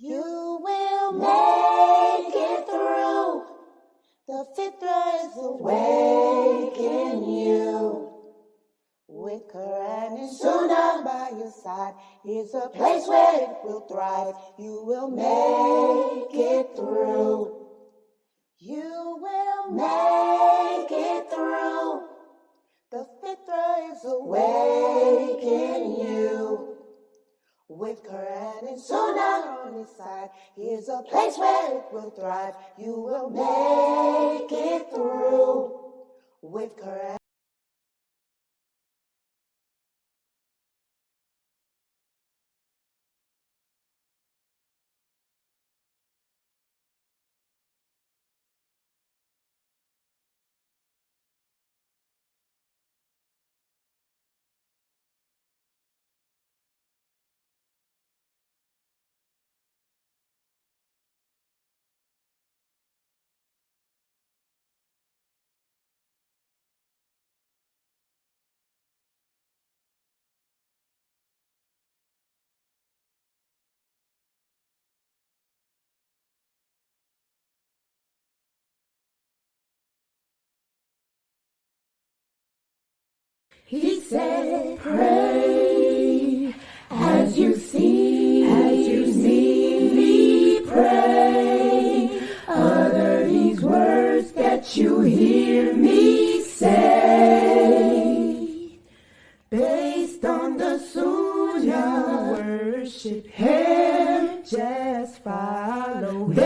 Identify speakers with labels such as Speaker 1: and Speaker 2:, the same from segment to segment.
Speaker 1: You will make it through. The fitra is awake in you. With Quran and Sunnah by your side, here's a place where it will thrive. You will make it through. You will make it through. The fitra is awake in you. With Quran and Sunnah on his side, here's a place where it will thrive. You will make it through. With Quran.
Speaker 2: He said, pray as you see me pray. Utter these words that you hear me say. Based on the Sunnah, worship Him, just follow Him.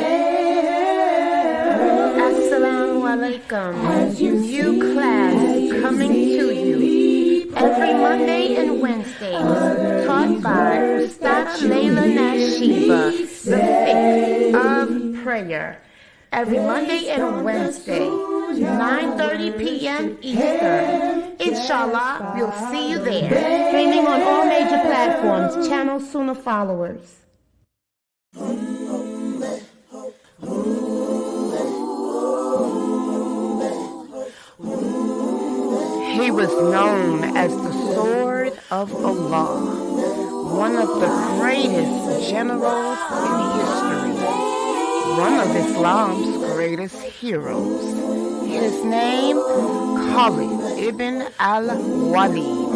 Speaker 3: Assalamu alaikum. New class coming to you every Monday and Wednesday, taught by Ustad Layla Nashiba, the fiqh of prayer. Every Monday and Wednesday, 9:30 p.m. Eastern. Inshallah, we'll see you there. Streaming on all major platforms. Channel Sunnah followers. He was known as the Sword of Allah, one of the greatest generals in history, one of Islam's greatest heroes. His name, Khalid ibn al-Walid.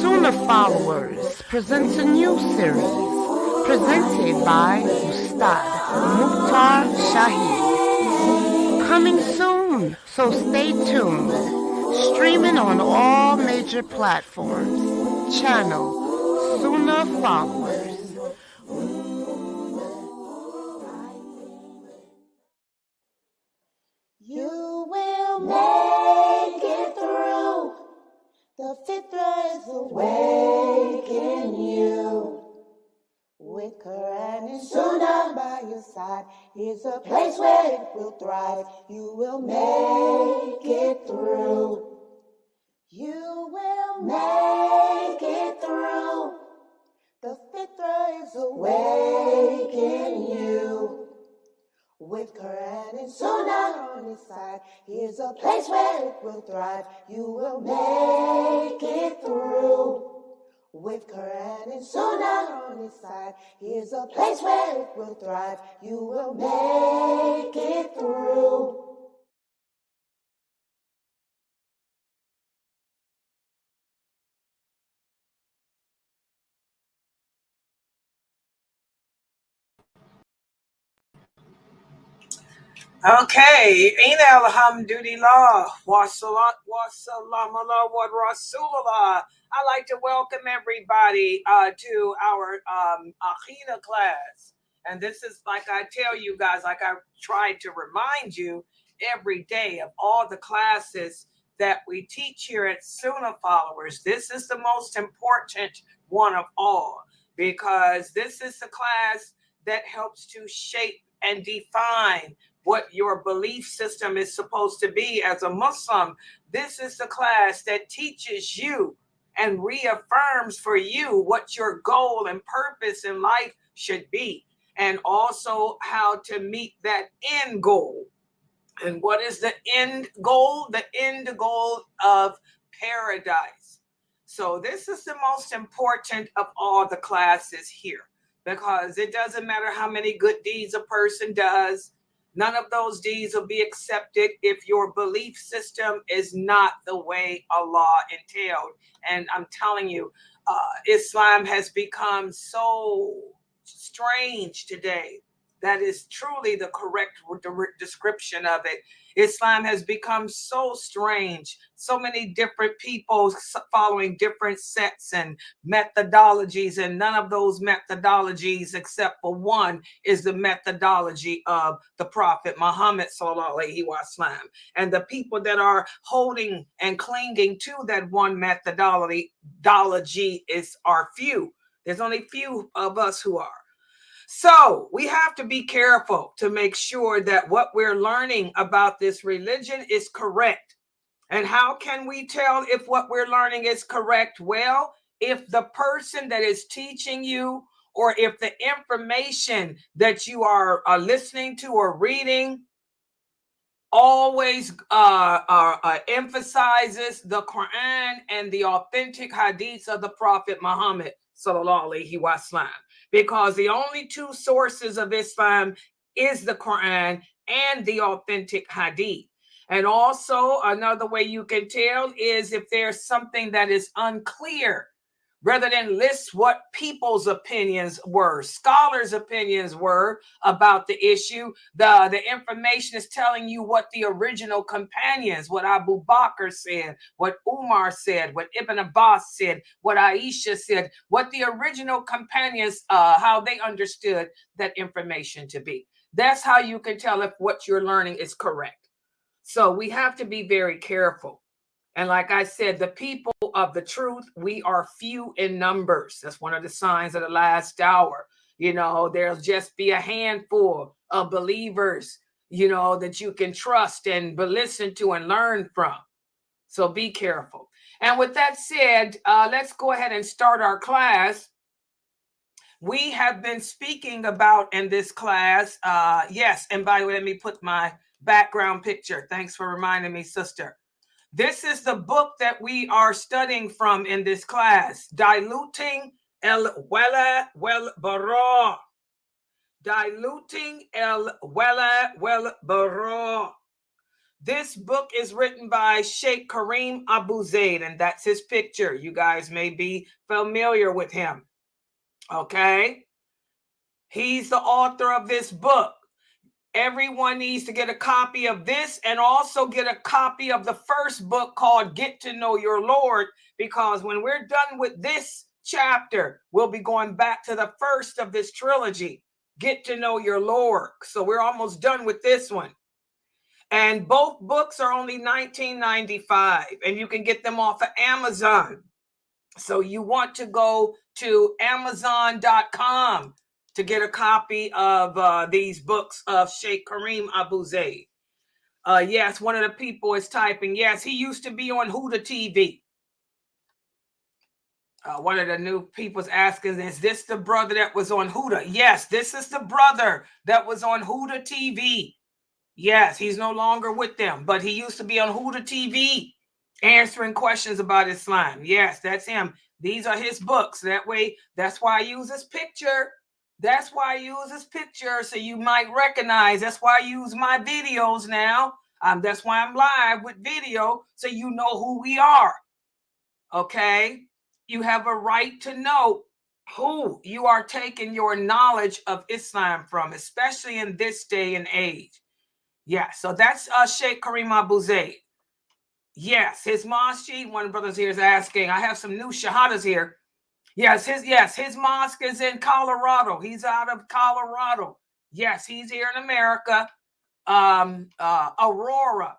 Speaker 3: Sunnah followers presents a new series presented by Ustad Mukhtar Shahid. Coming soon, so stay tuned. Streaming on all major platforms. Channel Sunnah followers.
Speaker 1: You will make it through. The fitra is awake in you. With Quran and Sunnah by your side, here's a place where it will thrive. You will make it through. You will make it through. The fitra is awake in you. With Quran and Sunnah on his side, here's a place where it will thrive. You will make it through. With Quran and Sunnah on his side, here's a place where it will thrive. You will make it through.
Speaker 4: Okay, Ina alhamdulillah, wa salam Allah wa rasulullah. I'd like to welcome everybody to our Aqidah class. And this is, like I tell you guys, like I tried to remind you every day of all the classes that we teach here at Sunnah Followers. This is the most important one of all, because this is the class that helps to shape and define what your belief system is supposed to be as a Muslim. This is the class that teaches you and reaffirms for you what your goal and purpose in life should be, and also how to meet that end goal. And what is the end goal? The end goal of paradise. So this is the most important of all the classes here. because it doesn't matter how many good deeds a person does. None of those deeds will be accepted if your belief system is not the way Allah entailed. And I'm telling you, Islam has become so strange today. That is truly the correct description of it. Islam has become so strange. So many different people following different sets and methodologies, and none of those methodologies, except for one, is the methodology of the Prophet Muhammad sallallahu alaihi wasallam. And the people that are holding and clinging to that one methodology are few. There's only few of us who are. So we have to be careful to make sure that what we're learning about this religion is correct. And how can we tell if what we're learning is correct? Well, if the person that is teaching you, or if the information that you are listening to or reading always emphasizes the Quran and the authentic hadiths of the Prophet Muhammad sallallahu alaihi wasallam, because the only two sources of Islam is the Quran and the authentic hadith. And also another way you can tell is if there's something that is unclear, rather than list what people's opinions were, scholars' opinions were about the issue. The information is telling you what the original companions, what Abu Bakr said, what Umar said, what Ibn Abbas said, what Aisha said, what the original companions, how they understood that information to be. That's how you can tell if what you're learning is correct. So we have to be very careful. And like I said, the people of the truth, we are few in numbers. That's one of the signs of the last hour. There'll just be a handful of believers, that you can trust and listen to and learn from. So be careful. And with that said, let's go ahead and start our class. We have been speaking about in this class, yes, and by the way, let me put my background picture. Thanks for reminding me, sister. This is the book that we are studying from in this class, Diluting wal Bara. Diluting wal Bara. This book is written by Sheikh Kareem Abu Zaid, and that's his picture. You guys may be familiar with him. Okay? He's the author of this book. Everyone needs to get a copy of this and also get a copy of the first book called Get to Know Your Lord, because when we're done with this chapter, we'll be going back to the first of this trilogy, Get to Know Your Lord. So we're almost done with this one. And both books are only $19.95, and you can get them off of Amazon. So you want to go to Amazon.com to get a copy of these books of Sheikh Kareem Abu Zaid. Yes, one of the people is typing, yes, he used to be on Huda TV. One of the new people's asking, is this the brother that was on Huda? Yes, this is the brother that was on Huda TV. Yes, he's no longer with them, but he used to be on Huda TV answering questions about Islam. Yes, that's him. These are his books. That way, that's why I use his picture. That's why I use his picture, so you might recognize. That's why I use my videos now. That's why I'm live with video, so you know who we are. Okay? You have a right to know who you are taking your knowledge of Islam from, especially in this day and age. Yeah, so that's Sheikh Kareem Abu Zaid. Yes, his mosque, one of the brothers here is asking. I have some new shahadas here. Yes, his mosque is in Colorado. He's out of Colorado. Yes, he's here in America. Aurora,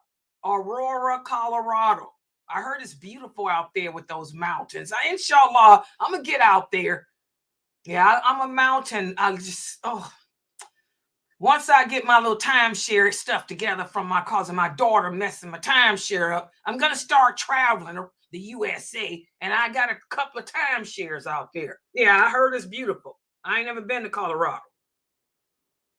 Speaker 4: Colorado. I heard it's beautiful out there with those mountains. Inshallah, I'm gonna get out there. Yeah, I'm a mountain. Once I get my little timeshare stuff together from my cousin, my daughter messing my timeshare up, I'm going to start traveling the USA, and I got a couple of timeshares out there. Yeah, I heard it's beautiful. I ain't never been to Colorado.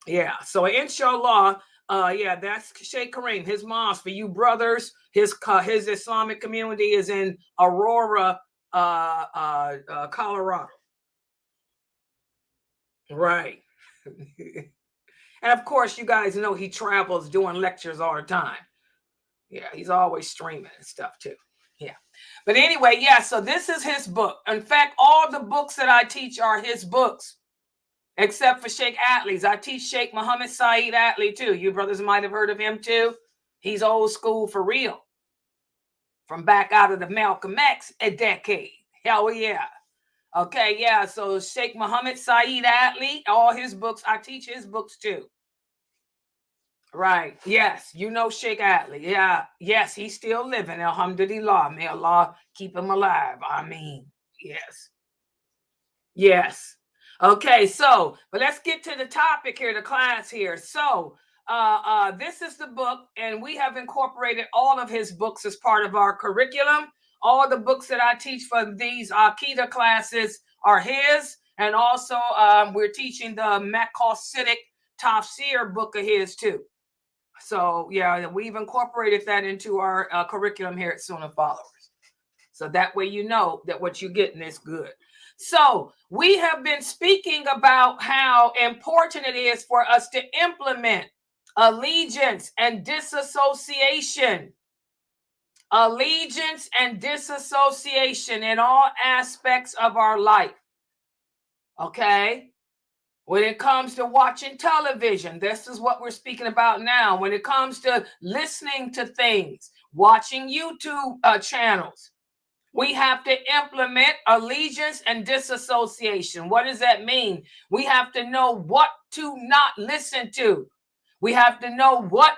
Speaker 4: Yeah, so inshallah, that's Sheikh Kareem, his mosque for you brothers. His Islamic community is in Aurora, Colorado. Right. And of course, you guys know he travels doing lectures all the time. Yeah, he's always streaming and stuff too. Yeah. But anyway, yeah, so this is his book. In fact, all the books that I teach are his books, except for Sheikh Atlee's. I teach Sheikh Muhammad Saeed Atlee too. You brothers might have heard of him too. He's old school for real. From back out of the Malcolm X a decade. Hell yeah. Okay, yeah. So Sheikh Muhammad Saeed Atlee, all his books, I teach his books too. Right. Yes. You know Sheikh Atlee. Yeah. Yes, he's still living. Alhamdulillah. May Allah keep him alive. I mean, yes. Yes. Okay, so, but let's get to the topic here, the class here. So, this is the book, and we have incorporated all of his books as part of our curriculum. All the books that I teach for these Aqidah classes are his, and also we're teaching the Makosidic Tafsir book of his too. So, yeah, we've incorporated that into our curriculum here at Sunnah Followers. So that way you know that what you're getting is good. So we have been speaking about how important it is for us to implement allegiance and disassociation. Allegiance and disassociation in all aspects of our life. Okay? When it comes to watching television, this is what we're speaking about now. When it comes to listening to things, watching YouTube channels, we have to implement allegiance and disassociation. What does that mean? We have to know what to not listen to. We have to know what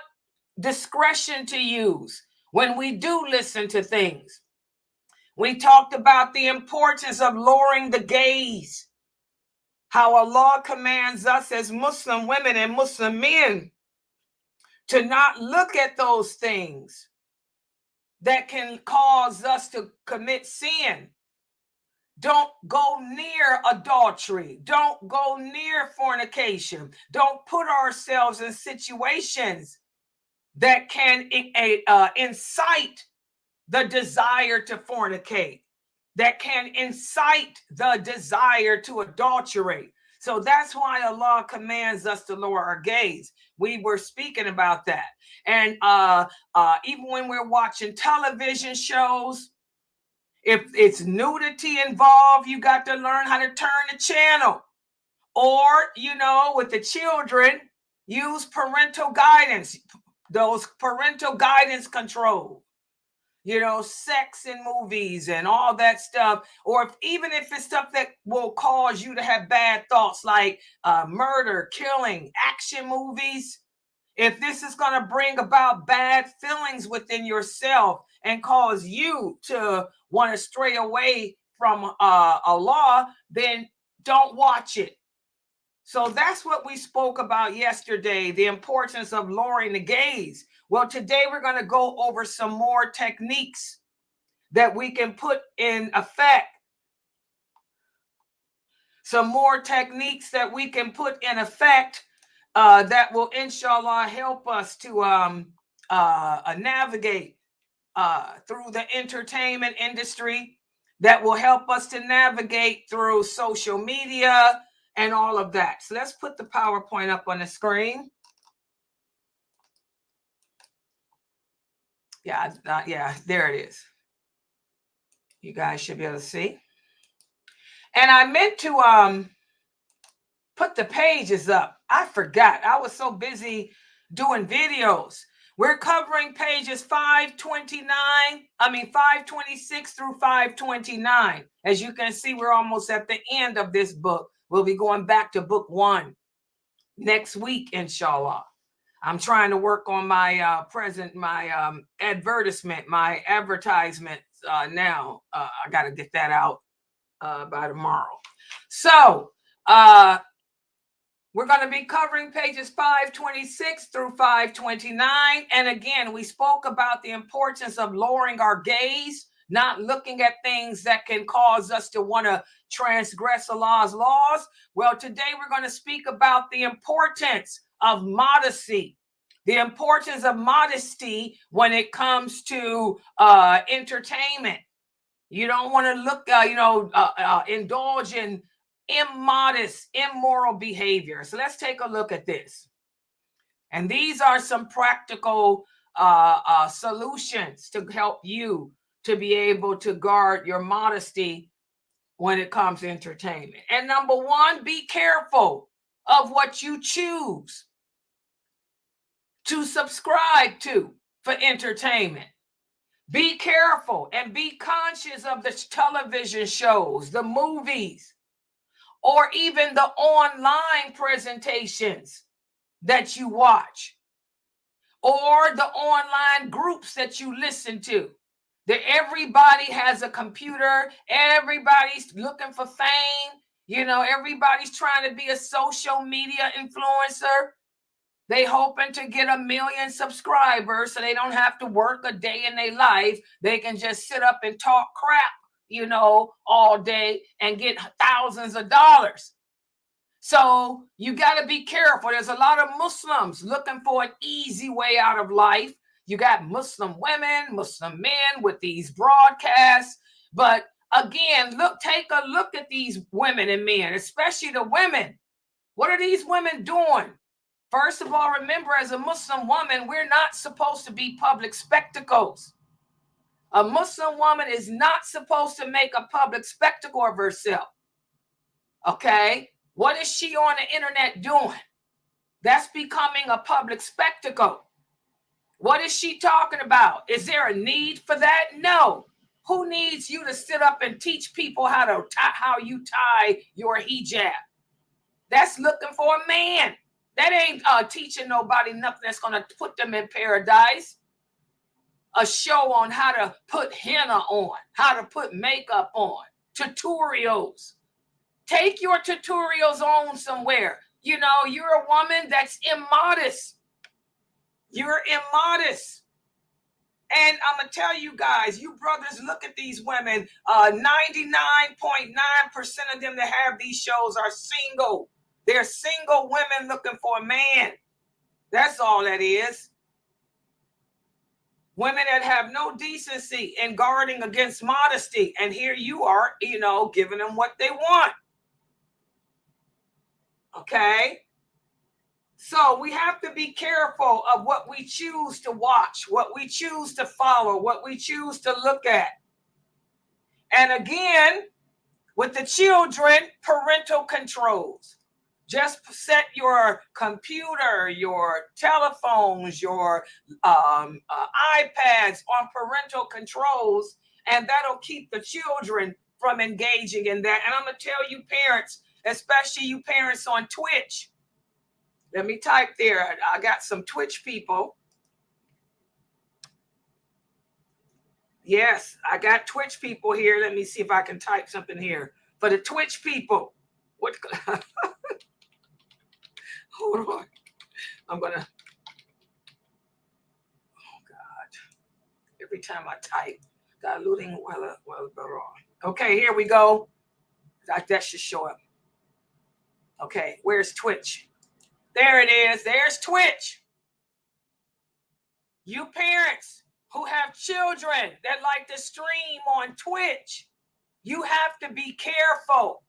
Speaker 4: discretion to use when we do listen to things. We talked about the importance of lowering the gaze. How Allah commands us as Muslim women and Muslim men to not look at those things that can cause us to commit sin. Don't go near adultery. Don't go near fornication. Don't put ourselves in situations that can incite the desire to fornicate, that can incite the desire to adulterate. So that's why Allah commands us to lower our gaze. We were speaking about that. And even when we're watching television shows, if it's nudity involved, you got to learn how to turn the channel. Or, with the children, use parental guidance, those parental guidance control. Sex in movies and all that stuff. Or even if it's stuff that will cause you to have bad thoughts, like murder, killing, action movies. If this is going to bring about bad feelings within yourself and cause you to want to stray away from Allah, then don't watch it. So that's what we spoke about yesterday, the importance of lowering the gaze. Well, today we're going to go over some more techniques that we can put in effect. Some more techniques that we can put in effect that will, inshallah, help us to navigate through the entertainment industry, that will help us to navigate through social media and all of that. So let's put the PowerPoint up on the screen. Yeah, there it is. You guys should be able to see. And I meant to put the pages up. I forgot. I was so busy doing videos. We're covering pages 526 through 529. As you can see, we're almost at the end of this book. We'll be going back to book 1 next week, inshallah. I'm trying to work on my advertisement now. I got to get that out by tomorrow. So we're going to be covering pages 526 through 529. And again, we spoke about the importance of lowering our gaze, not looking at things that can cause us to want to transgress Allah's laws. Well, today we're going to speak about the importance of modesty. The importance of modesty when it comes to entertainment. You don't want to look, indulge in immodest, immoral behavior. So let's take a look at this. And these are some practical solutions to help you to be able to guard your modesty when it comes to entertainment. And number one, be careful of what you choose to subscribe to for entertainment. Be careful and be conscious of the television shows, the movies, or even the online presentations that you watch, or the online groups that you listen to. That everybody has a computer, everybody's looking for fame, everybody's trying to be a social media influencer. They hoping to get 1 million subscribers so they don't have to work a day in their life. They can just sit up and talk crap, all day and get thousands of dollars. So you got to be careful. There's a lot of Muslims looking for an easy way out of life. You got Muslim women, Muslim men with these broadcasts. But again, take a look at these women and men, especially the women. What are these women doing? First of all, remember, as a Muslim woman, we're not supposed to be public spectacles. A Muslim woman is not supposed to make a public spectacle of herself. Okay? What is she on the internet doing? That's becoming a public spectacle. What is she talking about? Is there a need for that? No. Who needs you to sit up and teach people how you tie your hijab? That's looking for a man. That ain't teaching nobody nothing that's going to put them in paradise. A show on how to put henna on, how to put makeup on, tutorials. Take your tutorials on somewhere. You're a woman that's immodest. You're immodest. And I'm going to tell you guys, you brothers, look at these women. 99.9% of them that have these shows are single. They're single women looking for a man. That's all that is. Women that have no decency and guarding against modesty. And here you are, giving them what they want. Okay? So we have to be careful of what we choose to watch, what we choose to follow, what we choose to look at. And again, with the children, parental controls. Just set your computer, your telephones, your iPads on parental controls, and that'll keep the children from engaging in that. And I'm going to tell you parents, especially you parents on Twitch. Let me type there. I got some Twitch people. Yes, I got Twitch people here. Let me see if I can type something here. For the Twitch people. What? Hold on. I'm going to. Oh, God. Every time I type, diluting wal Bara. Okay, here we go. That should show up. Okay, where's Twitch? There it is. There's Twitch. You parents who have children that like to stream on Twitch, you have to be careful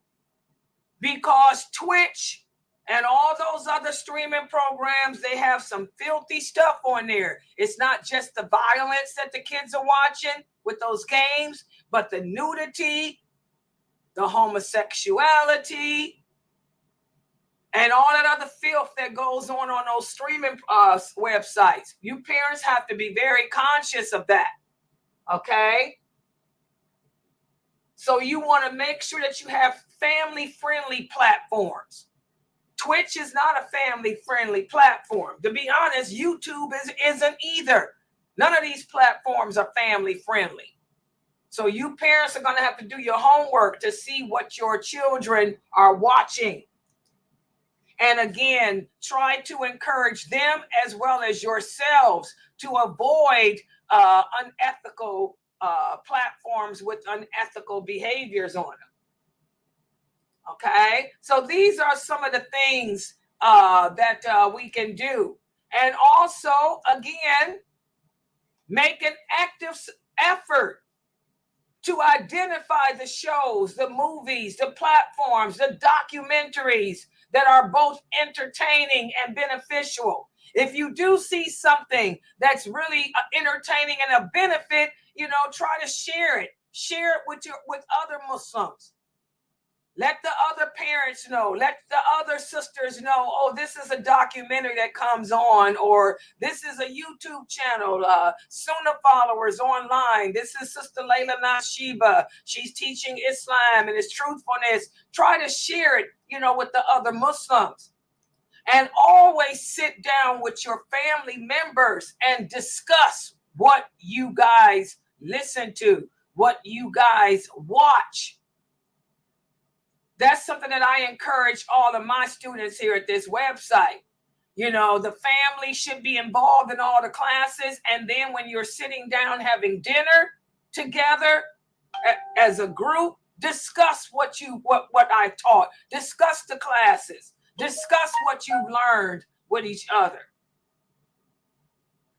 Speaker 4: because Twitch and all those other streaming programs, they have some filthy stuff on there. It's not just the violence that the kids are watching with those games, but the nudity, the homosexuality, and all that other filth that goes on those streaming websites. You parents have to be very conscious of that, okay? So you want to make sure that you have family-friendly platforms. Twitch is not a family-friendly platform. To be honest, YouTube isn't either. None of these platforms are family-friendly. So you parents are going to have to do your homework to see what your children are watching. And again, try to encourage them as well as yourselves to avoid unethical platforms with unethical behaviors on them. Okay, so these are some of the things that we can do. And also, again, make an active effort to identify the shows, the movies, the platforms, the documentaries that are both entertaining and beneficial. If you do see something that's really entertaining and a benefit, try to share it. Share it with other Muslims. Let the other parents know. Let the other sisters know, oh, this is a documentary that comes on, or this is a YouTube channel, Sunnah followers online. This is Sister Layla Nashiba. She's teaching Islam and its truthfulness. Try to share it, with the other Muslims. And always sit down with your family members and discuss what you guys listen to, what you guys watch. That's something that I encourage all of my students here at this website. The family should be involved in all the classes. And then when you're sitting down having dinner together as a group, discuss what I taught. Discuss the classes. Discuss what you've learned with each other.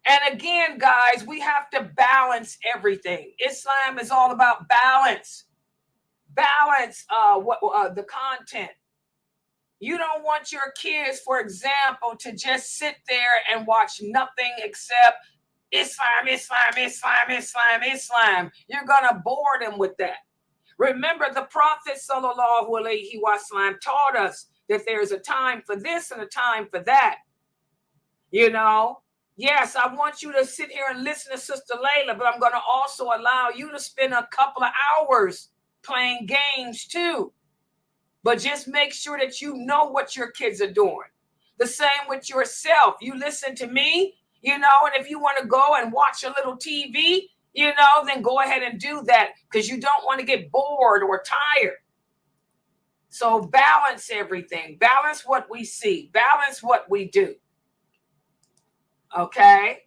Speaker 4: And again, guys, we have to balance everything. Islam is all about balance. Balance the content. You don't want your kids, for example, to just sit there and watch nothing except Islam, Islam, Islam, Islam, Islam. You're going to bore them with that. Remember, the Prophet sallallahu alaihi wasallam taught us that there's a time for this and a time for that. Yes, I want you to sit here and listen to Sister Layla, but I'm going to also allow you to spend a couple of hours playing games too. But just make sure that you know what your kids are doing. The same with yourself. You listen to me, and if you want to go and watch a little TV, then go ahead and do that, because you don't want to get bored or tired. So balance everything. Balance what we see. Balance what we do. Okay?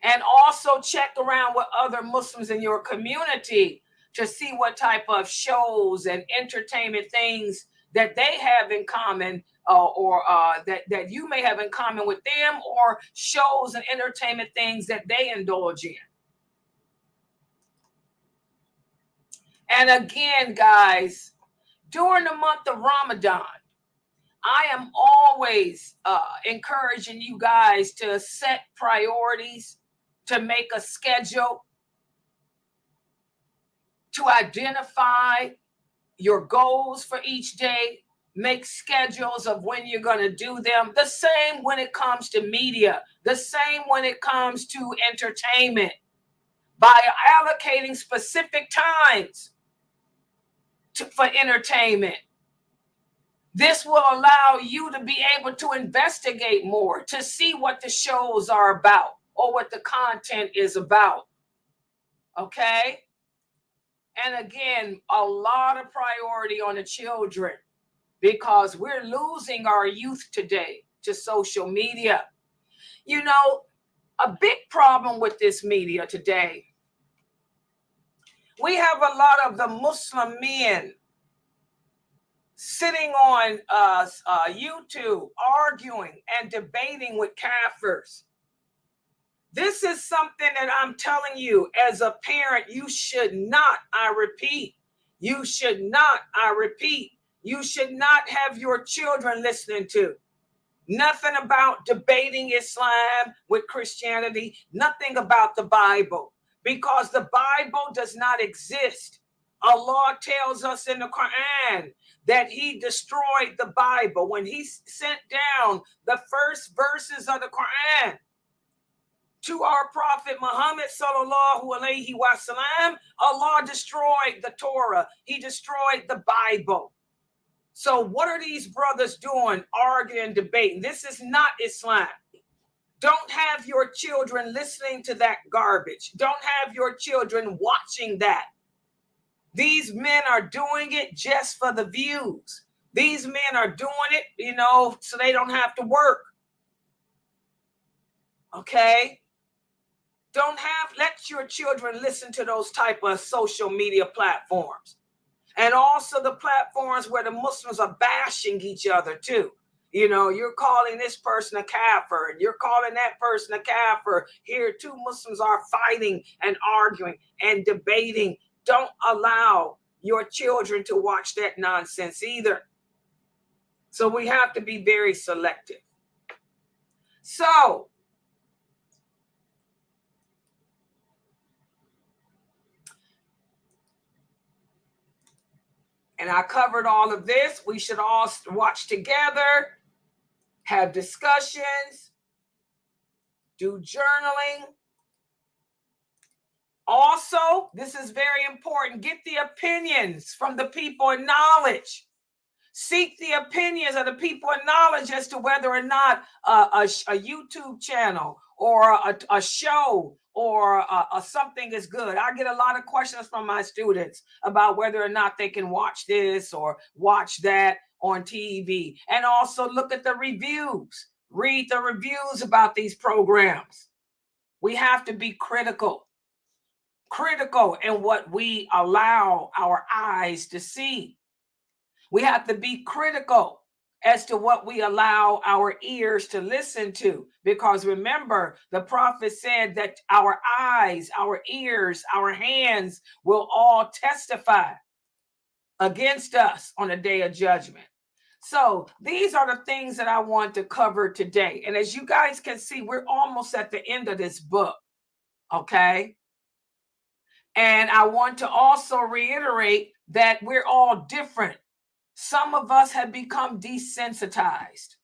Speaker 4: And also check around with other Muslims in your community to see what type of shows and entertainment things that they have in common, or that you may have in common with them, or shows and entertainment things that they indulge in. And again, guys, during the month of Ramadan, I am always encouraging you guys to set priorities, to make a schedule, to identify your goals for each day, make schedules of when you're going to do them. The same when it comes to media, the same when it comes to entertainment, by allocating specific times for entertainment. This will allow you to be able to investigate more, to see what the shows are about or what the content is about. Okay? And again, a lot of priority on the children, because we're losing our youth today to social media. A big problem with this media today, we have a lot of the Muslim men sitting on YouTube arguing and debating with kafirs. This is something that I'm telling you, as a parent, you should not, I repeat, you should not have your children listening to. Nothing about debating Islam with Christianity, nothing about the Bible, because the Bible does not exist. Allah tells us in the Quran that he destroyed the Bible when he sent down the first verses of the Quran to our Prophet Muhammad sallallahu alaihi wasallam. Allah destroyed the Torah. He destroyed the Bible. So what are these brothers doing, arguing, debating? This is not Islam. Don't have your children listening to that garbage. Don't have your children watching that. These men are doing it just for the views. These men are doing it, so they don't have to work. Okay? Let your children listen to those type of social media platforms. And also the platforms where the Muslims are bashing each other too. You're calling this person a kafir, and you're calling that person a kafir. Here, two Muslims are fighting and arguing and debating don't allow your children to watch that nonsense either. So we have to be very selective. So and I covered all of this. We should all watch together, have discussions, do journaling. Also, this is very important. Get the opinions from the people in knowledge. Seek the opinions of the people in knowledge as to whether or not a YouTube channel or a show or something is good. I get a lot of questions from my students about whether or not they can watch this or watch that on TV. And also look at the reviews. Read the reviews about these programs. We have to be critical in what we allow our eyes to see. We have to be critical as to what we allow our ears to listen to. Because remember, the prophet said that our eyes, our ears, our hands will all testify against us on the day of judgment. So these are the things that I want to cover today. And as you guys can see, we're almost at the end of this book. Okay. And I want to also reiterate that we're all different. Some of us have become desensitized.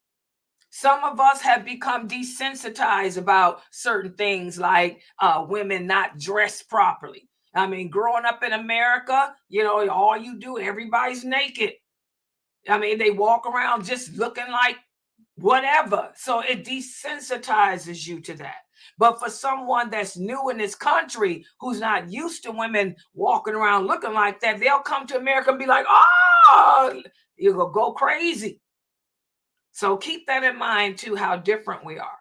Speaker 4: Some of us have become desensitized about certain things like women not dressed properly. I mean, growing up in America, you know, all you do, everybody's naked. I mean, they walk around just looking like whatever. So it desensitizes you to that. But for someone that's new in this country who's not used to women walking around looking like that, they'll come to America and be like, oh, you go crazy. So keep that in mind too, how different we are.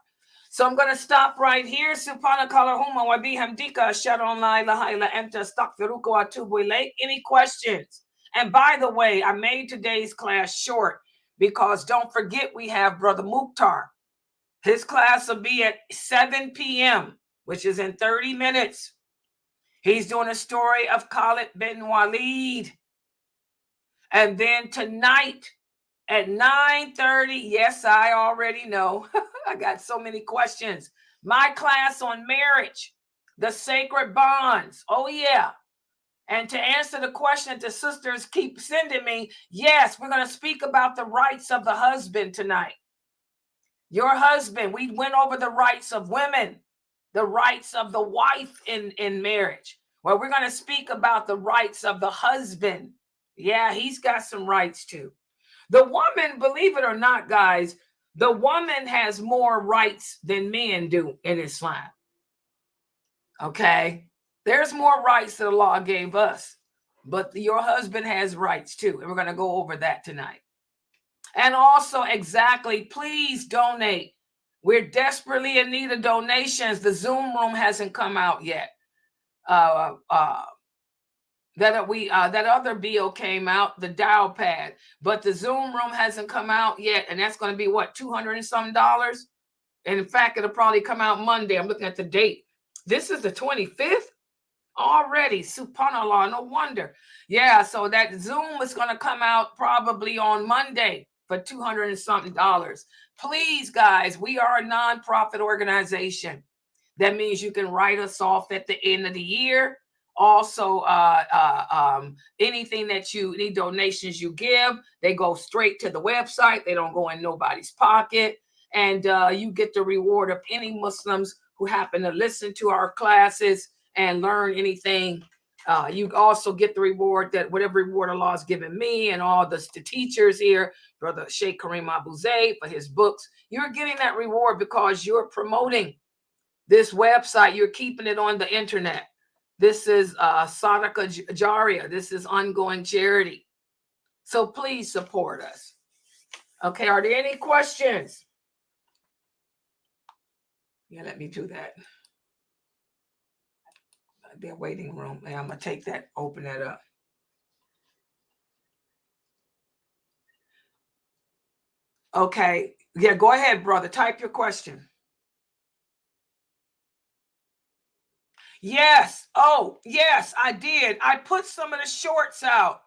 Speaker 4: So I'm going to stop right here. Subhanakallahumma wa bihamdika ashhadu an la ilaha illa anta astaghfiruka wa atubu ilayk. Any questions? And by the way, I made today's class short because don't forget we have Brother Mukhtar. His class will be at 7 p.m., which is in 30 minutes. He's doing a story of Khalid bin Walid. And then tonight at 9:30, yes, I already know. I got so many questions. My class on marriage, the sacred bonds. Oh, yeah. And to answer the question that the sisters keep sending me, yes, we're going to speak about the rights of the husband tonight. Your husband, we went over the rights of women, the rights of the wife in marriage. Well, we're going to speak about the rights of the husband. Yeah, he's got some rights too. The woman, believe it or not, guys, the woman has more rights than men do in Islam. Okay? There's more rights that Allah gave us, but your husband has rights too. And we're going to go over that tonight. And also, exactly, please donate. We're desperately in need of donations. The Zoom room hasn't come out yet. That other bill came out, the dial pad, but the Zoom room hasn't come out yet, and that's going to be what, $200 and some dollars. And in fact, it'll probably come out Monday. I'm looking at the date. This is the 25th already. Subhanallah, no wonder. Yeah, so that Zoom is going to come out probably on Monday for $200 and something dollars. Please, guys, we are a nonprofit organization. That means you can write us off at the end of the year. Also, anything that any donations you give, they go straight to the website. They don't go in nobody's pocket. And you get the reward of any Muslims who happen to listen to our classes and learn anything. You also get the reward that whatever reward Allah has given me and all the teachers here, Brother Sheikh Kareem Abu Zayd for his books. You're getting that reward because you're promoting this website. You're keeping it on the internet. This is Sadaqah Jariyah. This is ongoing charity. So please support us. Okay, are there any questions? Yeah, let me do that. Their waiting room. And I'm going to take that, open that up. Okay. Yeah, go ahead, brother. Type your question. Yes. Oh, yes, I did. I put some of the shorts out.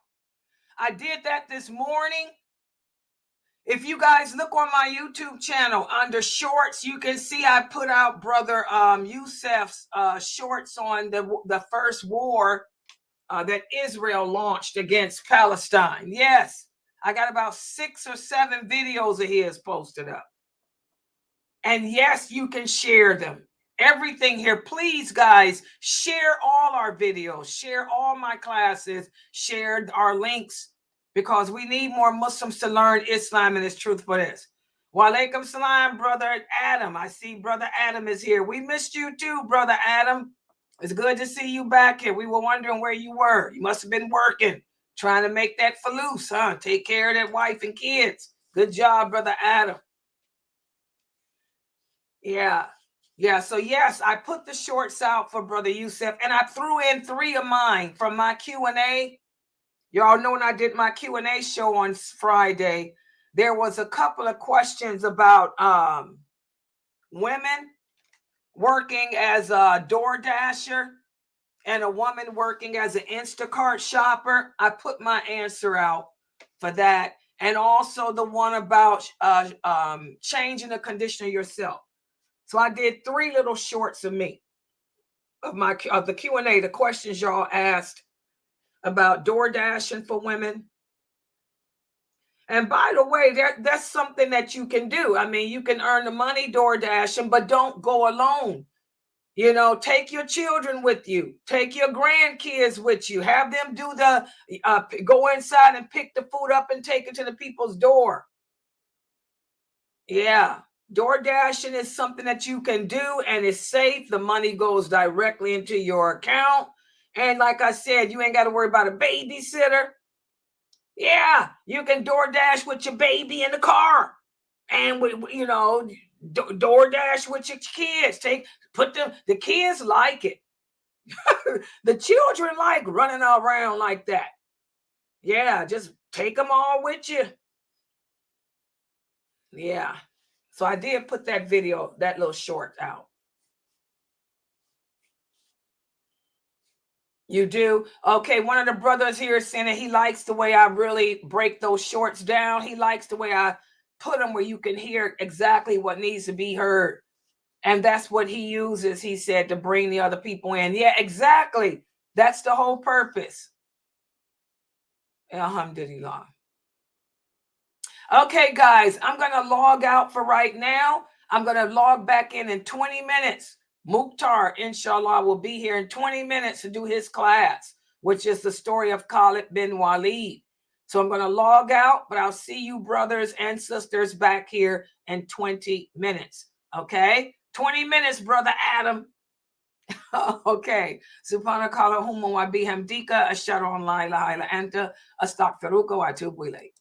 Speaker 4: I did that this morning. If you guys look on my YouTube channel under shorts, you can see I put out Brother Yusef's shorts on the first war that Israel launched against Palestine. Yes, I got about 6 or 7 videos of his posted up. And yes, you can share them. Everything here, please, guys, share all our videos, share all my classes, share our links, because we need more Muslims to learn Islam and its truth for this. Wa alaikum salam, Brother Adam. I see Brother Adam is here. We missed you too, Brother Adam. It's good to see you back here. We were wondering where you were. You must have been working, trying to make that faloof, huh? Take care of that wife and kids. Good job, Brother Adam. Yeah. Yeah. So yes, I put the shorts out for Brother Yusef, and I threw in 3 of mine from my Q&A. Y'all know when I did my Q&A show on Friday, there was a couple of questions about women working as a door dasher and a woman working as an Instacart shopper. I put my answer out for that. And also the one about changing the condition of yourself. So I did 3 little shorts of me, of the Q&A, the questions y'all asked about door dashing for women. And by the way, that's something that you can do. I mean, you can earn the money door dashing, but don't go alone. You know, take your children with you. Take your grandkids with you. Have them do the, go inside and pick the food up and take it to the people's door. Yeah. Door dashing is something that you can do, and it's safe. The money goes directly into your account. And like I said, you ain't got to worry about a babysitter. Yeah, you can door dash with your baby in the car, and you know, door dash with your kids. The kids like it. The children like running around like that. Yeah, just take them all with you. Yeah. So I did put that video, that little short out. You do? Okay, one of the brothers here is saying that he likes the way I really break those shorts down. He likes the way I put them where you can hear exactly what needs to be heard. And that's what he uses, he said, to bring the other people in. Yeah, exactly. That's the whole purpose. Alhamdulillah. Okay, guys, I'm going to log out for right now. I'm going to log back in 20 minutes. Mukhtar, inshallah, will be here in 20 minutes to do his class, which is the story of Khalid bin Walid. So I'm going to log out, but I'll see you brothers and sisters back here in 20 minutes. Okay? 20 minutes, Brother Adam. Okay. Subhanakallahumma wa bihamdika ashhadu an la ilaha illa anta astaghfiruka wa atubu ilayk.